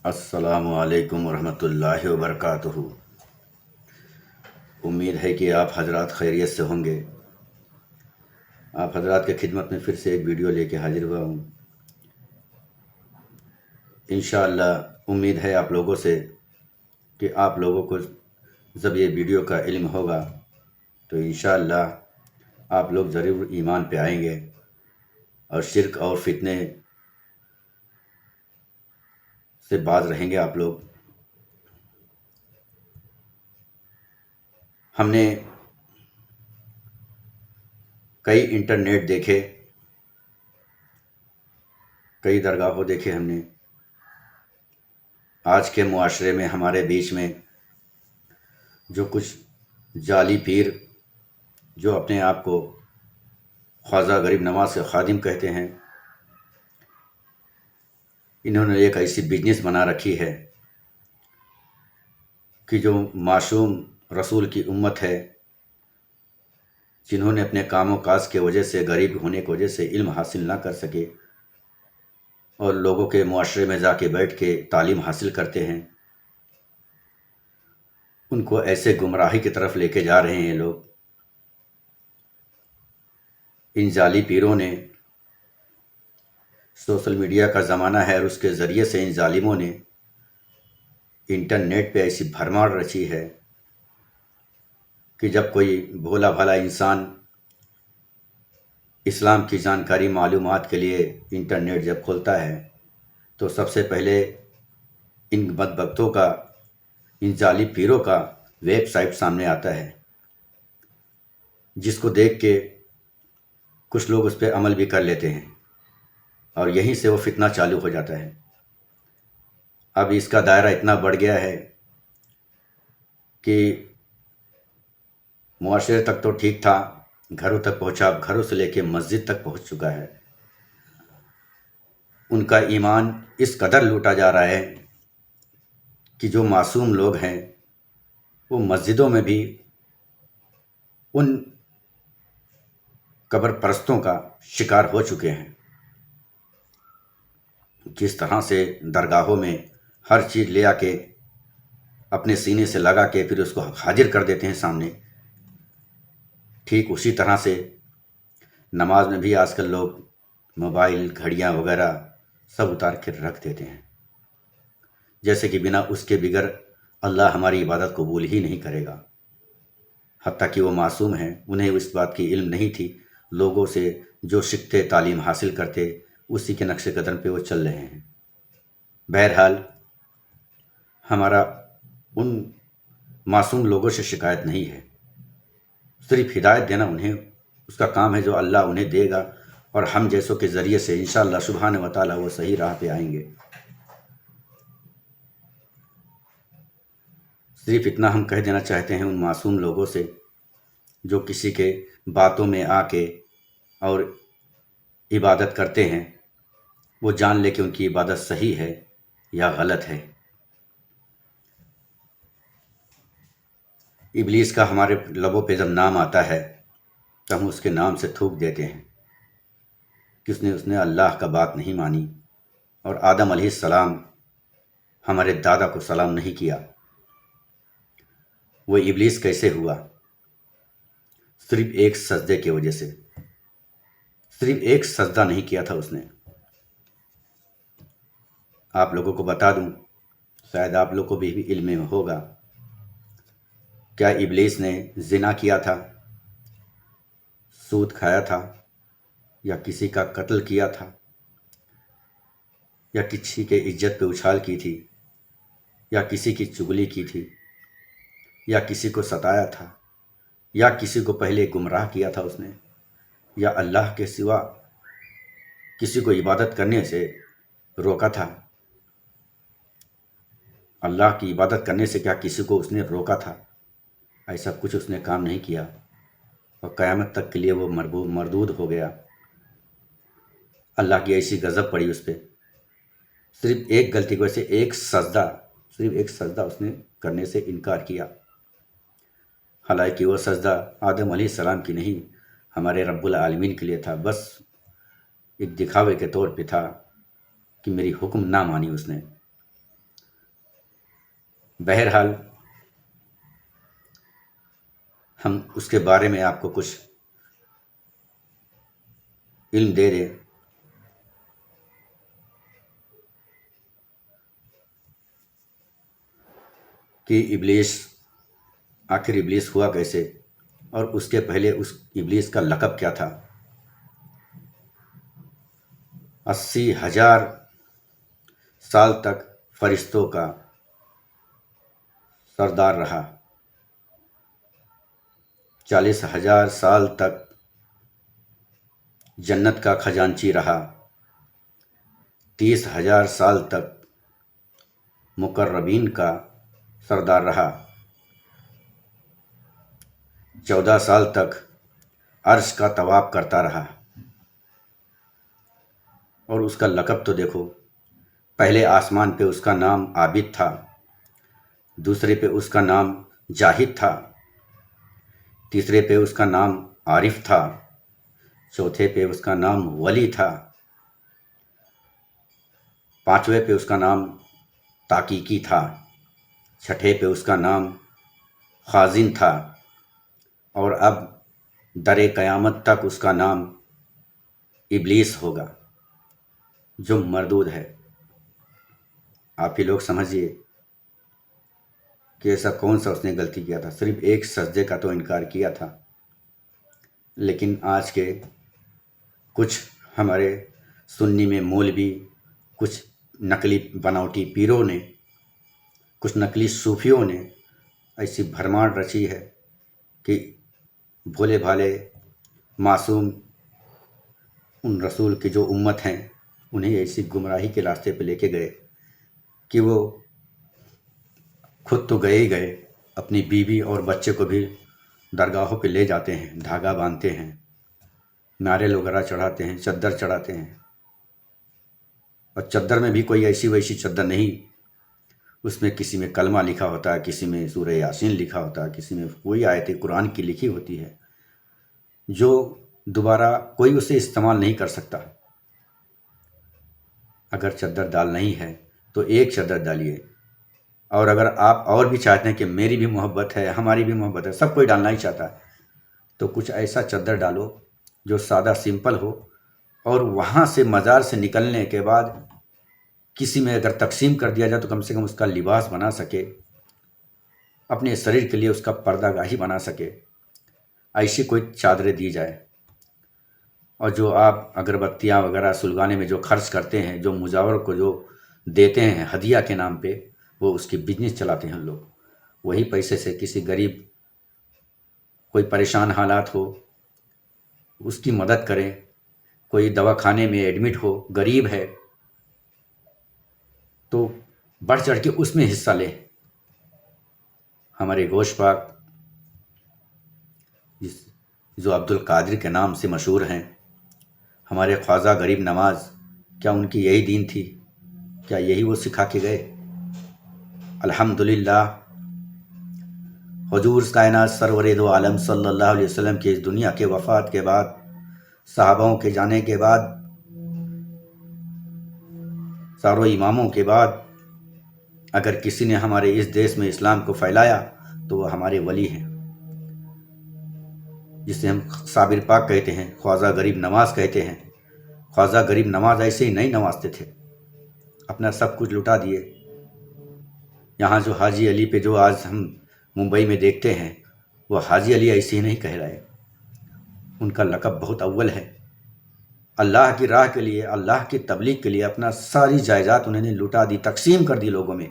السلام علیکم ورحمۃ اللہ وبرکاتہ۔ امید ہے کہ آپ حضرات خیریت سے ہوں گے۔ آپ حضرات کے خدمت میں پھر سے ایک ویڈیو لے کے حاضر ہوا ہوں۔ انشاءاللہ امید ہے آپ لوگوں سے کہ آپ لوگوں کو جب یہ ویڈیو کا علم ہوگا تو انشاءاللہ آپ لوگ ضرور ایمان پہ آئیں گے اور شرک اور فتنے سے باز رہیں گے آپ لوگ۔ ہم نے کئی انٹرنیٹ دیکھے، کئی درگاہوں دیکھے ہم نے۔ آج کے معاشرے میں ہمارے بیچ میں جو کچھ جعلی پیر جو اپنے آپ کو خواجہ غریب نواز سے خادم کہتے ہیں، انہوں نے ایک ایسی بزنس بنا رکھی ہے کہ جو معصوم رسول کی امت ہے، جنہوں نے اپنے کام و کاج کے وجہ سے، غریب ہونے کی وجہ سے علم حاصل نہ کر سکے اور لوگوں کے معاشرے میں جا کے بیٹھ کے تعلیم حاصل کرتے ہیں، ان کو ایسے گمراہی کی طرف لے کے جا رہے ہیں لوگ۔ ان جعلی پیروں نے، سوشل میڈیا کا زمانہ ہے اور اس کے ذریعے سے ان ظالموں نے انٹرنیٹ پہ ایسی بھرمار رچی ہے کہ جب کوئی بھولا بھالا انسان اسلام کی جانکاری معلومات کے لیے انٹرنیٹ جب کھولتا ہے تو سب سے پہلے ان بدبختوں کا، ان جعلی پیروں کا ویب سائٹ سامنے آتا ہے، جس کو دیکھ کے کچھ لوگ اس پہ عمل بھی کر لیتے ہیں اور یہیں سے وہ فتنہ چالو ہو جاتا ہے۔ اب اس کا دائرہ اتنا بڑھ گیا ہے کہ معاشرے تک تو ٹھیک تھا، گھروں تک پہنچا، گھروں سے لے کے مسجد تک پہنچ چکا ہے۔ ان کا ایمان اس قدر لوٹا جا رہا ہے کہ جو معصوم لوگ ہیں وہ مسجدوں میں بھی ان قبر پرستوں کا شکار ہو چکے ہیں۔ جس طرح سے درگاہوں میں ہر چیز لے آ کے اپنے سینے سے لگا کے پھر اس کو حاضر کر دیتے ہیں سامنے، ٹھیک اسی طرح سے نماز میں بھی آج کل لوگ موبائل، گھڑیاں وغیرہ سب اتار کے رکھ دیتے ہیں، جیسے کہ بنا اس کے بغیر اللہ ہماری عبادت قبول ہی نہیں کرے گا۔ حتیٰ کہ وہ معصوم ہیں، انہیں اس بات کی علم نہیں تھی، لوگوں سے جو سیکھتے، تعلیم حاصل کرتے، اسی کے نقش قدم پہ وہ چل رہے ہیں۔ بہرحال ہمارا ان معصوم لوگوں سے شکایت نہیں ہے، صرف ہدایت دینا انہیں اس کا کام ہے جو اللہ انہیں دے گا، اور ہم جیسوں کے ذریعے سے انشاءاللہ سبحانہ و تعالیٰ وہ صحیح راہ پہ آئیں گے۔ صرف اتنا ہم کہہ دینا چاہتے ہیں ان معصوم لوگوں سے جو کسی کے باتوں میں آ کے اور عبادت کرتے ہیں، وہ جان لے کہ ان کی عبادت صحیح ہے یا غلط ہے۔ ابلیس کا ہمارے لبوں پہ جب نام آتا ہے تو ہم اس کے نام سے تھوک دیتے ہیں کہ اس نے اللہ کا بات نہیں مانی، اور آدم علیہ السلام ہمارے دادا کو سلام نہیں کیا۔ وہ ابلیس کیسے ہوا؟ صرف ایک سجدے کی وجہ سے، صرف ایک سجدہ نہیں کیا تھا اس نے۔ آپ لوگوں کو بتا دوں، شاید آپ لوگوں کو بھی علم میں ہوگا، کیا ابلیس نے زنا کیا تھا، سود کھایا تھا، یا کسی کا قتل کیا تھا، یا کسی کے عزت پہ اچھال کی تھی، یا کسی کی چغلی کی تھی، یا کسی کو ستایا تھا، یا کسی کو پہلے گمراہ کیا تھا اس نے، یا اللہ کے سوا کسی کو عبادت کرنے سے روکا تھا؟ اللہ کی عبادت کرنے سے کیا کسی کو اس نے روکا تھا؟ ایسا کچھ اس نے کام نہیں کیا، اور قیامت تک کے لیے وہ مردود ہو گیا۔ اللہ کی ایسی غضب پڑی اس پہ، صرف ایک غلطی کی وجہ سے، ایک سجدہ، صرف ایک سجدہ اس نے کرنے سے انکار کیا۔ حالانکہ وہ سجدہ آدم علیہ السلام کی نہیں، ہمارے رب العالمین کے لیے تھا، بس ایک دکھاوے کے طور پہ تھا کہ میری حکم نہ مانی اس نے۔ بہرحال ہم اس کے بارے میں آپ کو کچھ علم دے دیں کہ ابلیس آخر ابلیس ہوا کیسے، اور اس کے پہلے اس ابلیس کا لقب کیا تھا۔ 80,000 سال تک فرشتوں کا سردار رہا، 40,000 سال تک جنت کا خزانچی رہا، 30,000 سال تک مقربین کا سردار رہا، 14 سال تک عرش کا طواف کرتا رہا۔ اور اس کا لقب تو دیکھو، پہلے آسمان پہ اس کا نام عابد تھا، دوسرے پہ اس کا نام جاہد تھا، تیسرے پہ اس کا نام عارف تھا، چوتھے پہ اس کا نام ولی تھا، پانچویں پہ اس کا نام تحقیقی تھا، چھٹے پہ اس کا نام خازن تھا، اور اب در قیامت تک اس کا نام ابلیس ہوگا جو مردود ہے۔ آپ ہی لوگ سمجھیے کہ ایسا کون سا اس نے غلطی کیا تھا، صرف ایک سجدے کا تو انکار کیا تھا۔ لیکن آج کے کچھ ہمارے سنی میں مولوی، کچھ نقلی بناوٹی پیروں نے، کچھ نقلی صوفیوں نے ایسی بھرمار رچی ہے کہ بھولے بھالے معصوم ان رسول کی جو امت ہیں انہیں ایسی گمراہی کے راستے پہ لے کے گئے کہ وہ خود تو گئے ہی گئے، اپنی بیوی اور بچے کو بھی درگاہوں پہ لے جاتے ہیں، دھاگا باندھتے ہیں، ناریل وغیرہ چڑھاتے ہیں، چادر چڑھاتے ہیں، اور چادر میں بھی کوئی ایسی ویسی چادر نہیں، اس میں کسی میں کلمہ لکھا ہوتا ہے، کسی میں سورہ یاسین لکھا ہوتا ہے، کسی میں کوئی آیت قرآن کی لکھی ہوتی ہے جو دوبارہ کوئی اسے استعمال نہیں کر سکتا۔ اگر چادر ڈالنا ہی ہے تو ایک چادر ڈالیے، اور اگر آپ اور بھی چاہتے ہیں کہ میری بھی محبت ہے، ہماری بھی محبت ہے، سب کوئی ڈالنا ہی چاہتا ہے، تو کچھ ایسا چادر ڈالو جو سادہ سمپل ہو، اور وہاں سے مزار سے نکلنے کے بعد کسی میں اگر تقسیم کر دیا جائے تو کم سے کم اس کا لباس بنا سکے، اپنے شریر کے لیے اس کا پردہ گاہی بنا سکے، ایسی کوئی چادریں دی جائے۔ اور جو آپ اگربتیاں وغیرہ سلگانے میں جو خرچ کرتے ہیں، جو مجاور کو جو دیتے ہیں ہدیہ کے نام پہ، وہ اس کی بزنس چلاتے ہیں لوگ، وہی پیسے سے کسی غریب، کوئی پریشان حالات ہو اس کی مدد کریں، کوئی دواخانے میں ایڈمٹ ہو غریب ہے تو بڑھ چڑھ کے اس میں حصہ لیں۔ ہمارے گوشت پاک جو عبد القادر کے نام سے مشہور ہیں، ہمارے خواجہ غریب نواز، کیا ان کی یہی دین تھی؟ کیا یہی وہ سکھا کے گئے؟ الحمدللہ حضور کائنات سرور دو عالم صلی اللہ علیہ وسلم کی اس دنیا کے وفات کے بعد، صحابوں کے جانے کے بعد، ساروں اماموں کے بعد، اگر کسی نے ہمارے اس دیش میں اسلام کو پھیلایا تو وہ ہمارے ولی ہیں، جسے ہم صابر پاک کہتے ہیں، خواجہ غریب نواز کہتے ہیں۔ خواجہ غریب نواز ایسے ہی نہیں نوازتے تھے، اپنا سب کچھ لٹا دیے۔ یہاں جو حاجی علی پہ جو آج ہم ممبئی میں دیکھتے ہیں، وہ حاجی علی ایسے ہی نہیں کہہ رہے، ان کا لقب بہت اول ہے۔ اللہ کی راہ کے لیے، اللہ کی تبلیغ کے لیے اپنا ساری جائیداد انہوں نے لٹا دی، تقسیم کر دی لوگوں میں،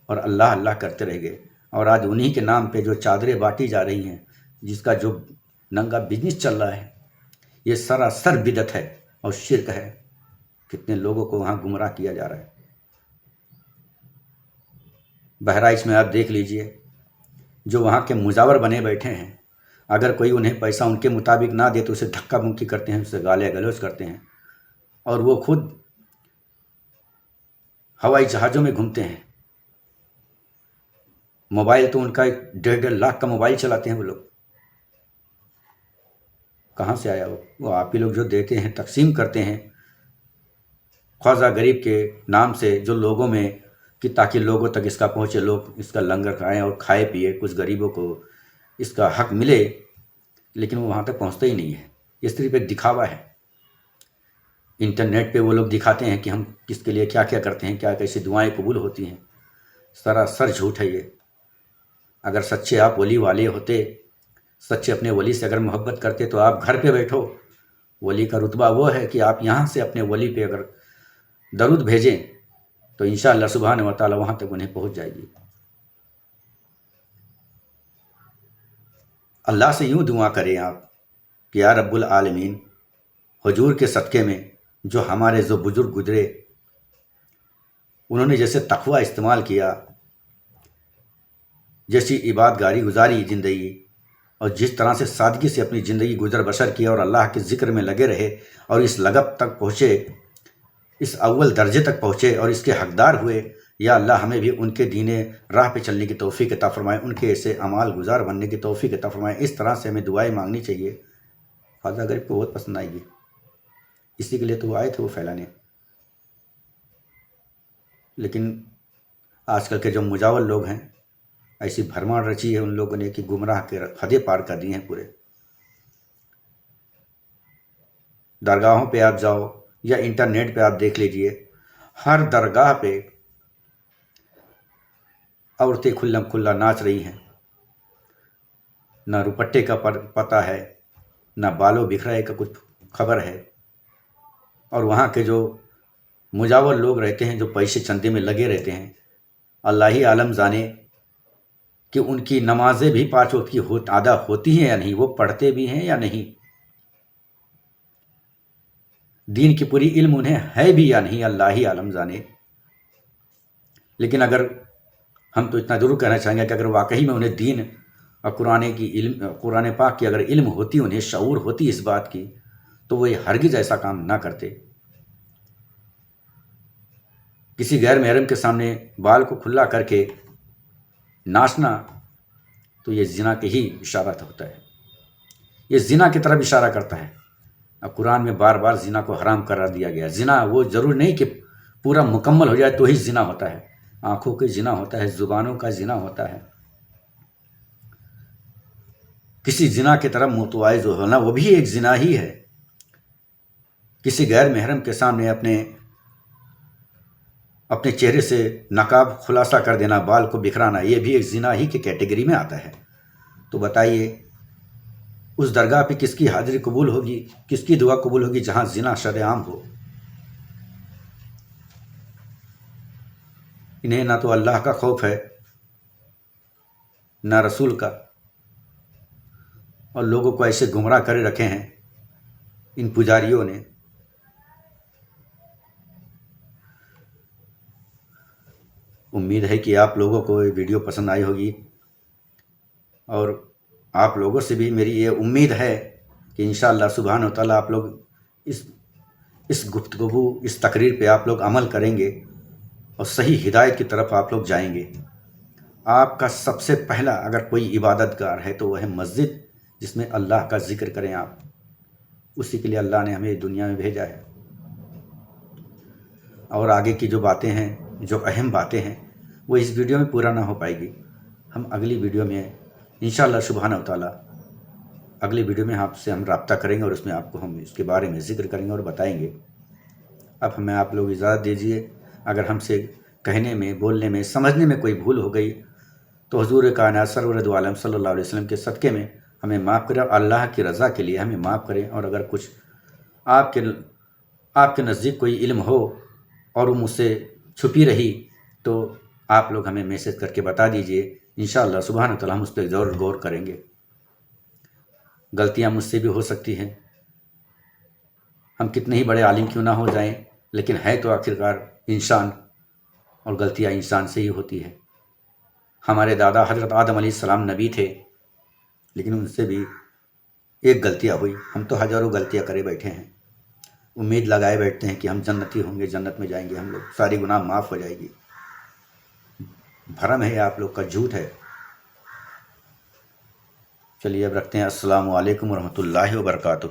اور اللہ اللہ کرتے رہ گئے۔ اور آج انہی کے نام پہ جو چادریں بانٹی جا رہی ہیں، جس کا جو ننگا بزنس چل رہا ہے، یہ سراسر بدعت ہے اور شرک ہے۔ کتنے لوگوں کو وہاں گمراہ کیا جا رہا ہے۔ بہرائچ میں آپ دیکھ لیجئے، جو وہاں کے مجاور بنے بیٹھے ہیں، اگر کوئی انہیں پیسہ ان کے مطابق نہ دے تو اسے دھکا مکی کرتے ہیں، اسے گالے گلوچ کرتے ہیں، اور وہ خود ہوائی جہازوں میں گھومتے ہیں۔ موبائل تو ان کا 1.5 لاکھ کا موبائل چلاتے ہیں وہ لوگ۔ کہاں سے آیا وہ آپ ہی لوگ جو دیتے ہیں، تقسیم کرتے ہیں۔ خواجہ غریب کے نام سے جو لوگوں میں کہ تاکہ لوگوں تک اس کا پہنچے، لوگ اس کا لنگر کھائیں اور کھائے پیے، کچھ غریبوں کو اس کا حق ملے، لیکن وہ وہاں تک پہنچتا ہی نہیں ہے۔ یہ صرف ایک دکھاوا ہے۔ انٹرنیٹ پہ وہ لوگ دکھاتے ہیں کہ ہم کس کے لیے کیا کیا کرتے ہیں، کیا کیسی دعائیں قبول ہوتی ہیں، سراسر جھوٹ ہے یہ۔ اگر سچے آپ ولی والے ہوتے، سچے اپنے ولی سے اگر محبت کرتے تو آپ گھر پہ بیٹھو۔ ولی کا رتبہ وہ ہے کہ آپ یہاں سے اپنے ولی پہ اگر درود بھیجیں تو انشاءاللہ سبحانہ و تعالی وہاں تک انہیں پہنچ جائے گی۔ اللہ سے یوں دعا کریں آپ کہ یا رب العالمین، حضور کے صدقے میں جو ہمارے بزرگ گزرے، انہوں نے جیسے تقوی استعمال کیا، جیسی عبادت گاری گزاری زندگی، اور جس طرح سے سادگی سے اپنی زندگی گزر بسر کی اور اللہ کے ذکر میں لگے رہے اور اس لگپ تک پہنچے، اس اول درجے تک پہنچے اور اس کے حقدار ہوئے، یا اللہ ہمیں بھی ان کے دین راہ پہ چلنے کی توفیق عطا فرمائے، ان کے ایسے اعمال گزار بننے کی توفیق عطا فرمائے۔ اس طرح سے ہمیں دعائیں مانگنی چاہیے۔ خواجہ غریب کو بہت پسند آئے گی، اسی کے لیے تو وہ آئے تھے وہ پھیلانے۔ لیکن آج کل کے جو مجاور لوگ ہیں، ایسی بھرمار رچی ہے ان لوگوں نے کہ گمراہ کے حدیں پار کر دی ہیں پورے۔ درگاہوں پہ آپ جاؤ یا انٹرنیٹ پہ آپ دیکھ لیجئے، ہر درگاہ پہ عورتیں کھلم کھلا ناچ رہی ہیں، نہ روپٹے کا پتہ ہے، نہ بالوں بکھرائے کا کچھ خبر ہے۔ اور وہاں کے جو مجاور لوگ رہتے ہیں، جو پیسے چندے میں لگے رہتے ہیں، اللہ ہی عالم جانے کہ ان کی نمازیں بھی 5 وقت کی ادا ہوتی ہیں یا نہیں، وہ پڑھتے بھی ہیں یا نہیں، دین کی پوری علم انہیں ہے بھی یا نہیں، اللہ ہی عالم جانے۔ لیکن اگر ہم تو اتنا ضرور کہنا چاہیں گے کہ اگر واقعی میں انہیں دین اور قرآن پاک کی اگر علم ہوتی، انہیں شعور ہوتی اس بات کی، تو وہ ہرگز ایسا کام نہ کرتے۔ کسی غیر محرم کے سامنے بال کو کھلا کر کے ناچنا تو یہ زنا کے ہی اشارہ ہوتا ہے، یہ زنا کی طرف اشارہ کرتا ہے۔ اب قرآن میں بار بار زنا کو حرام قرار دیا گیا۔ زنا وہ ضرور نہیں کہ پورا مکمل ہو جائے تو ہی زنا ہوتا ہے، آنکھوں کا زنا ہوتا ہے، زبانوں کا زنا ہوتا ہے۔ کسی زنا کی طرف متوائز ہونا وہ بھی ایک زنا ہی ہے۔ کسی غیر محرم کے سامنے اپنے چہرے سے نقاب خلاصہ کر دینا، بال کو بکھرانا، یہ بھی ایک زنا ہی کی کیٹیگری میں آتا ہے۔ تو بتائیے اس درگاہ پہ کس کی حاضری قبول ہوگی، کس کی دعا قبول ہوگی جہاں زنا شرعام ہو؟ انہیں نہ تو اللہ کا خوف ہے، نہ رسول کا، اور لوگوں کو ایسے گمراہ کرے رکھے ہیں ان پجاریوں نے۔ امید ہے کہ آپ لوگوں کو یہ ویڈیو پسند آئی ہوگی، اور آپ لوگوں سے بھی میری یہ امید ہے کہ انشاءاللہ سبحانہ و تعالیٰ آپ لوگ اس گفتگو، اس تقریر پہ آپ لوگ عمل کریں گے اور صحیح ہدایت کی طرف آپ لوگ جائیں گے۔ آپ کا سب سے پہلا اگر کوئی عبادت گار ہے تو وہ ہے مسجد، جس میں اللہ کا ذکر کریں آپ، اسی کے لیے اللہ نے ہمیں دنیا میں بھیجا ہے۔ اور آگے کی جو باتیں ہیں، جو اہم باتیں ہیں، وہ اس ویڈیو میں پورا نہ ہو پائے گی۔ ہم اگلی ویڈیو میں انشاءاللہ سبحانہ و تعالیٰ اگلی ویڈیو میں آپ سے ہم رابطہ کریں گے، اور اس میں آپ کو ہم اس کے بارے میں ذکر کریں گے اور بتائیں گے۔ اب ہمیں آپ لوگ اجازت دیجیے۔ اگر ہم سے کہنے میں، بولنے میں، سمجھنے میں کوئی بھول ہو گئی تو حضور کائنات سرور دو عالم صلی اللہ علیہ وسلم کے صدقے میں ہمیں معاف کریں، اور اللہ کی رضا کے لیے ہمیں معاف کریں۔ اور اگر کچھ آپ کے نزدیک کوئی علم ہو اور وہ مجھ سے چھپی رہی تو آپ لوگ ہمیں میسج کر کے بتا دیجئے، انشاءاللہ سبحانہ تعالیٰ ہم اس پہ ضرور غور کریں گے۔ غلطیاں مجھ سے بھی ہو سکتی ہیں، ہم کتنے ہی بڑے عالم کیوں نہ ہو جائیں، لیکن ہے تو آخرکار انسان، اور غلطیاں انسان سے ہی ہوتی ہے۔ ہمارے دادا حضرت آدم علیہ السلام نبی تھے، لیکن ان سے بھی ایک غلطیاں ہوئی، ہم تو ہزاروں غلطیاں کرے بیٹھے ہیں، امید لگائے بیٹھتے ہیں کہ ہم جنتی ہوں گے، جنت میں جائیں گے ہم لوگ، ساری گناہ معاف ہو جائے گی۔ بھرم ہے آپ لوگ کا، جھوٹ ہے۔ چلیے اب رکھتے ہیں۔ السلام علیکم ورحمۃ اللہ وبرکاتہ۔